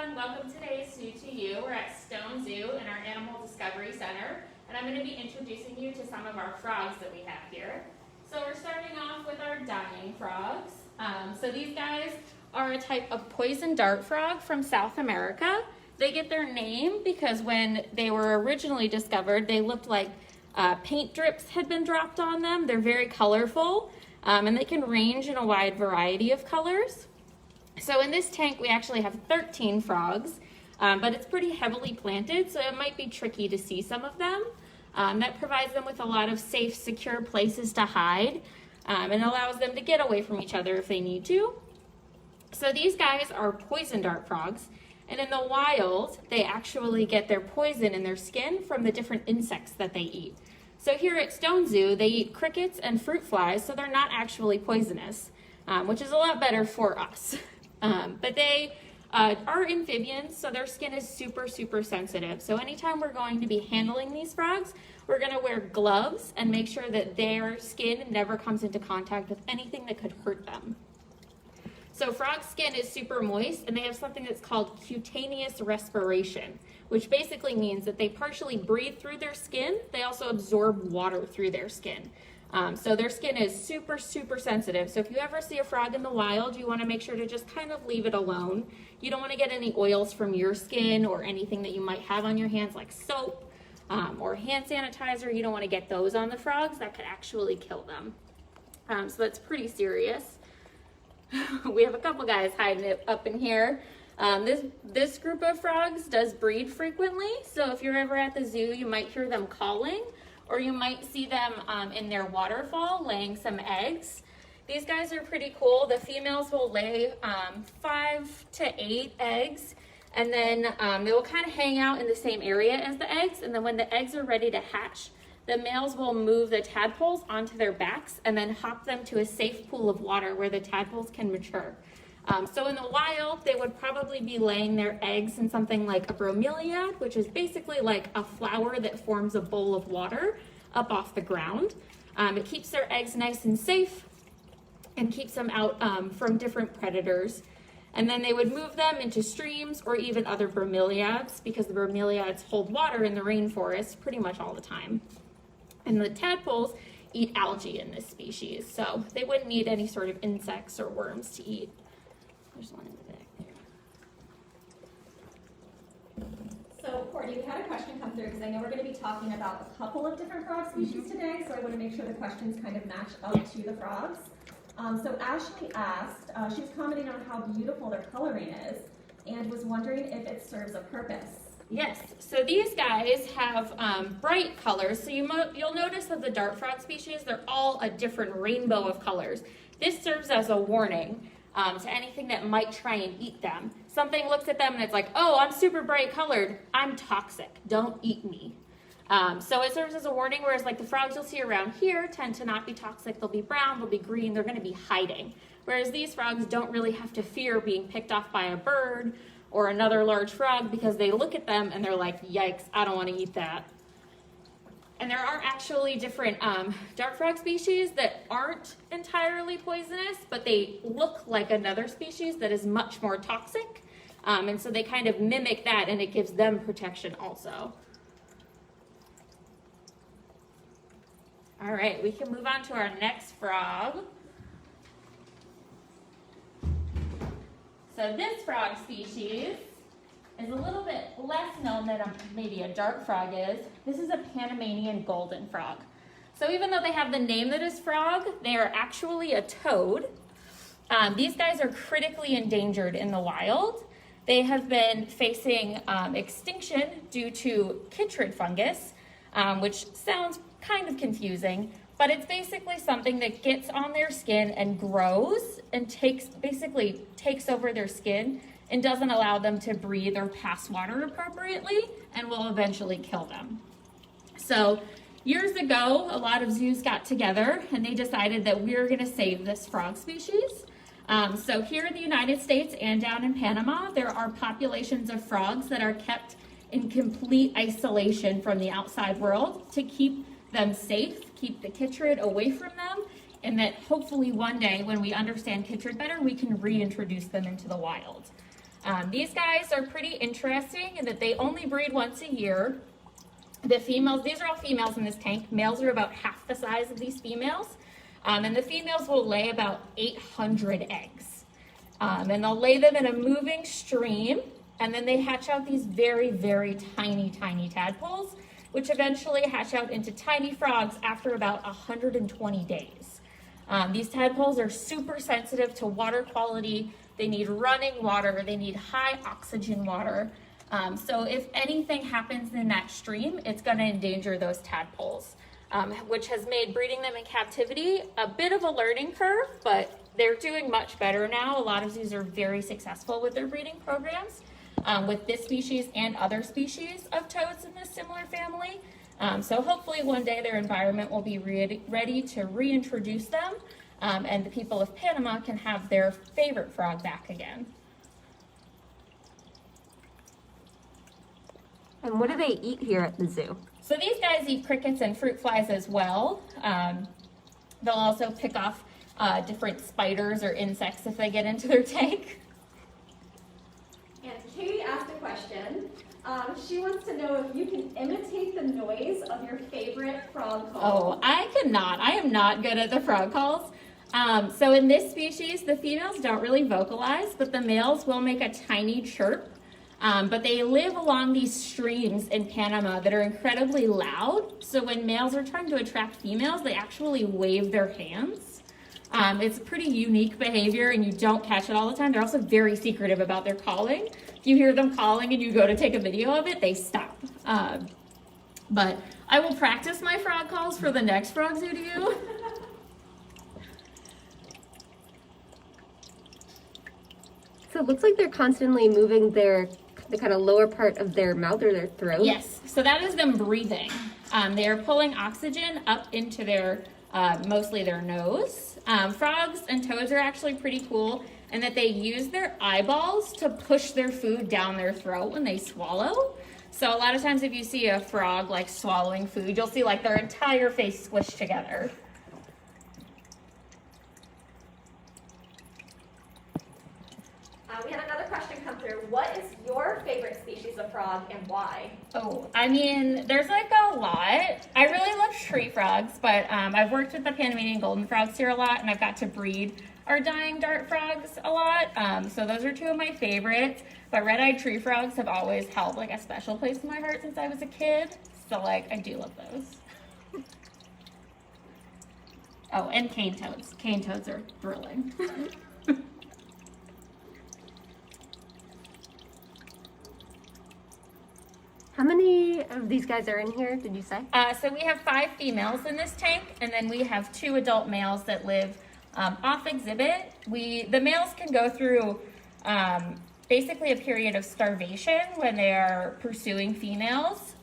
everyone, welcome to today's Zoo to You. We're at Stone Zoo in our Animal Discovery Center, and I'm going to be introducing you to some of our frogs that we have here. So we're starting off with our dying frogs. So these guys are a type of poison dart frog from South America. They get their name because when they were originally discovered, they looked like paint drips had been dropped on them. They're very colorful, and they can range in a wide variety of colors. So in this tank, we actually have 13 frogs, but it's pretty heavily planted, so it might be tricky to see some of them. That provides them with a lot of safe, secure places to hide, and allows them to get away from each other if they need to. So these guys are poison dart frogs, and in the wild, they actually get their poison in their skin from the different insects that they eat. So here at Stone Zoo, they eat crickets and fruit flies, so they're not actually poisonous, which is a lot better for us. But they are amphibians, so their skin is super, super sensitive. So anytime we're going to be handling these frogs, we're going to wear gloves and make sure that their skin never comes into contact with anything that could hurt them. So frog skin is super moist, and they have something that's called cutaneous respiration, which basically means that they partially breathe through their skin. They also absorb water through their skin. So their skin is super, super sensitive. So if you ever see a frog in the wild, you want to make sure to just kind of leave it alone. You don't want to get any oils from your skin or anything that you might have on your hands like soap or hand sanitizer. You don't want to get those on the frogs. That could actually kill them. So that's pretty serious. We have a couple guys hiding it up in here. This group of frogs does breed frequently. So if you're ever at the zoo, you might hear them calling, or you might see them in their waterfall laying some eggs. These guys are pretty cool. The females will lay 5 to 8 eggs, and then they will kind of hang out in the same area as the eggs, and then when the eggs are ready to hatch, the males will move the tadpoles onto their backs and then hop them to a safe pool of water where the tadpoles can mature. So in the wild, they would probably be laying their eggs in something like a bromeliad, which is basically like a flower that forms a bowl of water up off the ground. It keeps their eggs nice and safe and keeps them out from different predators. And then they would move them into streams or even other bromeliads, because the bromeliads hold water in the rainforest pretty much all the time. And the tadpoles eat algae in this species, so they wouldn't need any sort of insects or worms to eat. There's one in the back there. So, Courtney, we had a question come through because I know we're going to be talking about a couple of different frog species today, so I want to make sure the questions kind of match up to the frogs. So Ashley asked, she was commenting on how beautiful their coloring is and was wondering if it serves a purpose. Yes, so these guys have bright colors. So you'll notice that the dart frog species, they're all a different rainbow of colors. This serves as a warning to anything that might try and eat them. Something looks at them and it's like, oh, I'm super bright colored. I'm toxic. Don't eat me. So it serves as a warning, whereas like the frogs you'll see around here tend to not be toxic. They'll be brown, they'll be green, they're going to be hiding. Whereas these frogs don't really have to fear being picked off by a bird or another large frog, because they look at them and they're like, yikes, I don't want to eat that. And there are actually different dart frog species that aren't entirely poisonous, but they look like another species that is much more toxic. And so they kind of mimic that, and it gives them protection also. All right, we can move on to our next frog. So this frog species is a little bit less known than maybe a dart frog is. This is a Panamanian golden frog. So even though they have the name that is frog, they are actually a toad. These guys are critically endangered in the wild. They have been facing extinction due to chytrid fungus, which sounds kind of confusing, but it's basically something that gets on their skin and grows and basically takes over their skin and doesn't allow them to breathe or pass water appropriately, and will eventually kill them. So years ago, a lot of zoos got together and they decided that we're going to save this frog species. So here in the United States and down in Panama, there are populations of frogs that are kept in complete isolation from the outside world to keep them safe, keep the chytrid away from them, and that hopefully one day when we understand chytrid better, we can reintroduce them into the wild. These guys are pretty interesting in that they only breed once a year. The females, these are all females in this tank. Males are about half the size of these females. And the females will lay about 800 eggs. And they'll lay them in a moving stream, and then they hatch out these very, very tiny, tiny tadpoles, which eventually hatch out into tiny frogs after about 120 days. These tadpoles are super sensitive to water quality. They need running water. They need high oxygen water. So if anything happens in that stream, it's going to endanger those tadpoles, which has made breeding them in captivity a bit of a learning curve, but they're doing much better now. A lot of zoos are very successful with their breeding programs with this species and other species of toads in this similar family. So hopefully one day their environment will be ready to reintroduce them, and the people of Panama can have their favorite frog back again. And what do they eat here at the zoo? So these guys eat crickets and fruit flies as well. They'll also pick off different spiders or insects if they get into their tank. And Katie asked a question. She wants to know if you can imitate the noise of your favorite frog call. Oh, I cannot. I am not good at the frog calls. So in this species, the females don't really vocalize, but the males will make a tiny chirp. But they live along these streams in Panama that are incredibly loud. So when males are trying to attract females, they actually wave their hands. It's pretty unique behavior, and you don't catch it all the time. They're also very secretive about their calling. If you hear them calling and you go to take a video of it, they stop. But I will practice my frog calls for the next Frog Zoo to you. So it looks like they're constantly moving the kind of lower part of their mouth or their throat. Yes, so that is them breathing. They are pulling oxygen up into their, mostly their nose. Frogs and toads are actually pretty cool in that they use their eyeballs to push their food down their throat when they swallow. So a lot of times if you see a frog like swallowing food, you'll see like their entire face squished together. We had another question come through. What is your favorite species of frog and why? Oh, I mean, there's like a lot. I really love tree frogs, but I've worked with the Panamanian golden frogs here a lot, and I've got to breed our dying dart frogs a lot. So those are two of my favorites. But red-eyed tree frogs have always held like a special place in my heart since I was a kid. So like, I do love those. Oh, and cane toads. Cane toads are thrilling. How many of these guys are in here, did you say? So we have 5 females in this tank, and then we have 2 adult males that live off exhibit. The males can go through basically a period of starvation when they are pursuing females.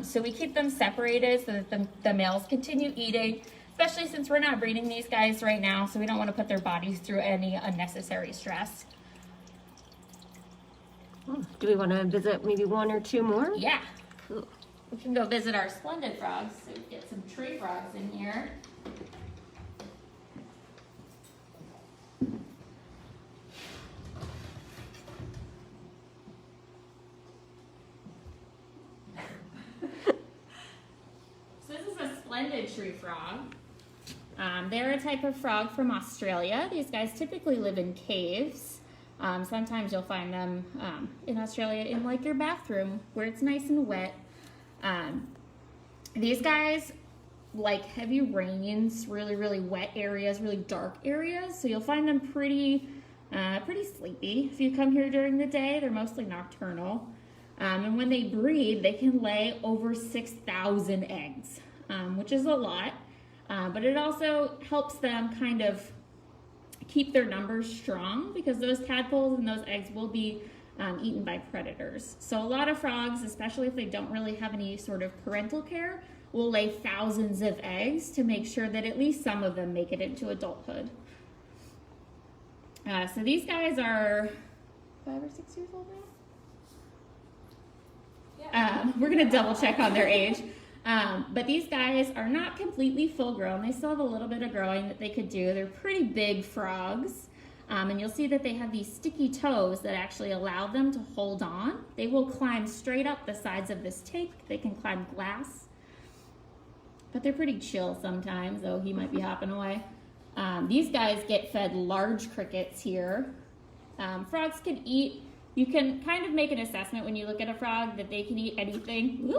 So we keep them separated so that the males continue eating, especially since we're not breeding these guys right now, so we don't want to put their bodies through any unnecessary stress. Do we want to visit maybe 1 or 2 more? Yeah. Cool. We can go visit our Splendid frogs, so we get some tree frogs in here. So this is a Splendid tree frog. They're a type of frog from Australia. These guys typically live in caves. Sometimes you'll find them in Australia in like your bathroom where it's nice and wet. These guys like heavy rains, really, really wet areas, really dark areas. So you'll find them pretty sleepy. If you come here during the day, they're mostly nocturnal. And when they breed, they can lay over 6,000 eggs, which is a lot. But it also helps them kind of keep their numbers strong because those tadpoles and those eggs will be eaten by predators. So a lot of frogs, especially if they don't really have any sort of parental care, will lay thousands of eggs to make sure that at least some of them make it into adulthood. So these guys are 5 or 6 years old now? Yeah. We're gonna double check on their age. But these guys are not completely full grown. They still have a little bit of growing that they could do. They're pretty big frogs. And you'll see that they have these sticky toes that actually allow them to hold on. They will climb straight up the sides of this tank. They can climb glass. But they're pretty chill sometimes, though he might be hopping away. These guys get fed large crickets here. Frogs can eat, you can kind of make an assessment when you look at a frog that they can eat anything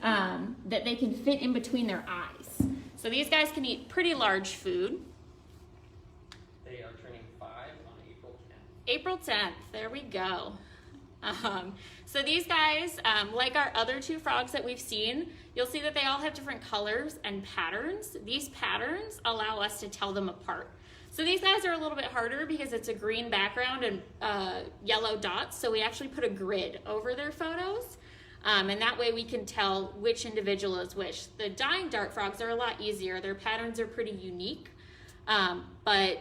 that they can fit in between their eyes. So these guys can eat pretty large food. They are turning 5 on April 10th. April 10th, there we go. So these guys, like our other 2 frogs that we've seen, you'll see that they all have different colors and patterns. These patterns allow us to tell them apart. So these guys are a little bit harder because it's a green background and yellow dots, so we actually put a grid over their photos. And that way we can tell which individual is which. The dying dart frogs are a lot easier. Their patterns are pretty unique, but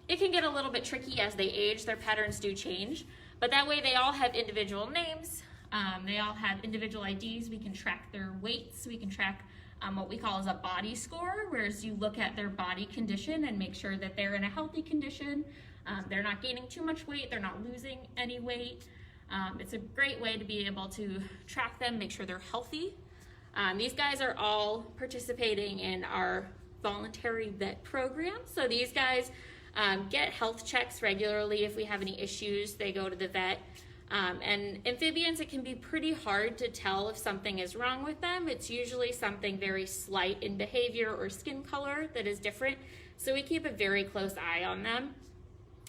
it can get a little bit tricky as they age. Their patterns do change, but that way they all have individual names. They all have individual IDs. We can track their weights. We can track what we call as a body score, whereas you look at their body condition and make sure that they're in a healthy condition. They're not gaining too much weight. They're not losing any weight. It's a great way to be able to track them, make sure they're healthy. These guys are all participating in our voluntary vet program. So these guys get health checks regularly. If we have any issues, they go to the vet. And amphibians, it can be pretty hard to tell if something is wrong with them. It's usually something very slight in behavior or skin color that is different. So we keep a very close eye on them.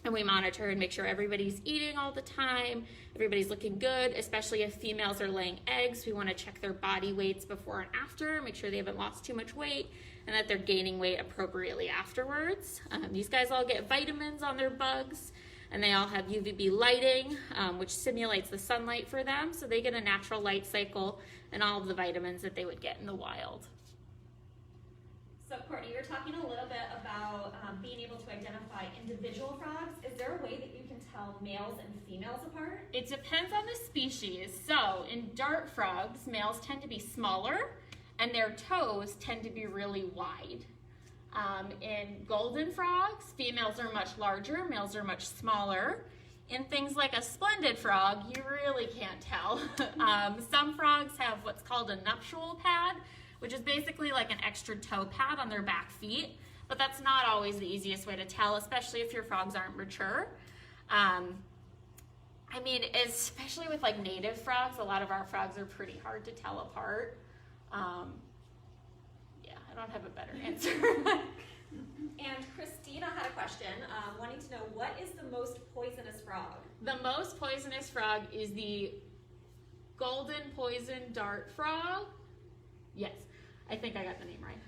And we monitor and make sure everybody's eating all the time, everybody's looking good, especially if females are laying eggs. We want to check their body weights before and after, make sure they haven't lost too much weight, and that they're gaining weight appropriately afterwards. These guys all get vitamins on their bugs, and they all have UVB lighting, which simulates the sunlight for them, so they get a natural light cycle and all of the vitamins that they would get in the wild. So Courtney, you were talking a little bit about being able to identify individual frogs. Is there a way that you can tell males and females apart? It depends on the species. So in dart frogs, males tend to be smaller and their toes tend to be really wide. In golden frogs, females are much larger, males are much smaller. In things like a splendid frog, you really can't tell. Some frogs have what's called a nuptial pad, which is basically like an extra toe pad on their back feet, but that's not always the easiest way to tell, especially if your frogs aren't mature. I mean, especially with like native frogs, a lot of our frogs are pretty hard to tell apart. Yeah, I don't have a better answer. And Christina had a question, wanting to know, what is the most poisonous frog? The most poisonous frog is the golden poison dart frog. Yes, I think I got the name right.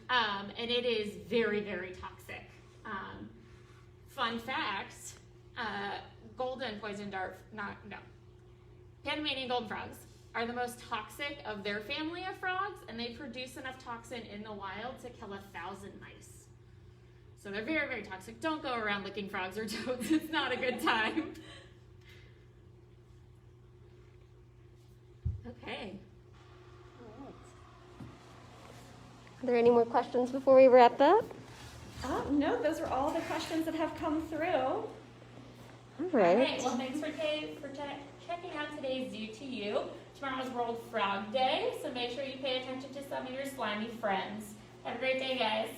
And it is very, very toxic. Fun fact, golden poison dart, Panamanian golden frogs are the most toxic of their family of frogs, and they produce enough toxin in the wild to kill 1,000 mice. So they're very, very toxic. Don't go around licking frogs or toads. It's not a good time. Okay. Are there any more questions before we wrap up? No, those are all the questions that have come through. All All right. right, well, thanks for checking out today's Zoo to You. Tomorrow's World Frog Day, so make sure you pay attention to some of your slimy friends. Have a great day, guys.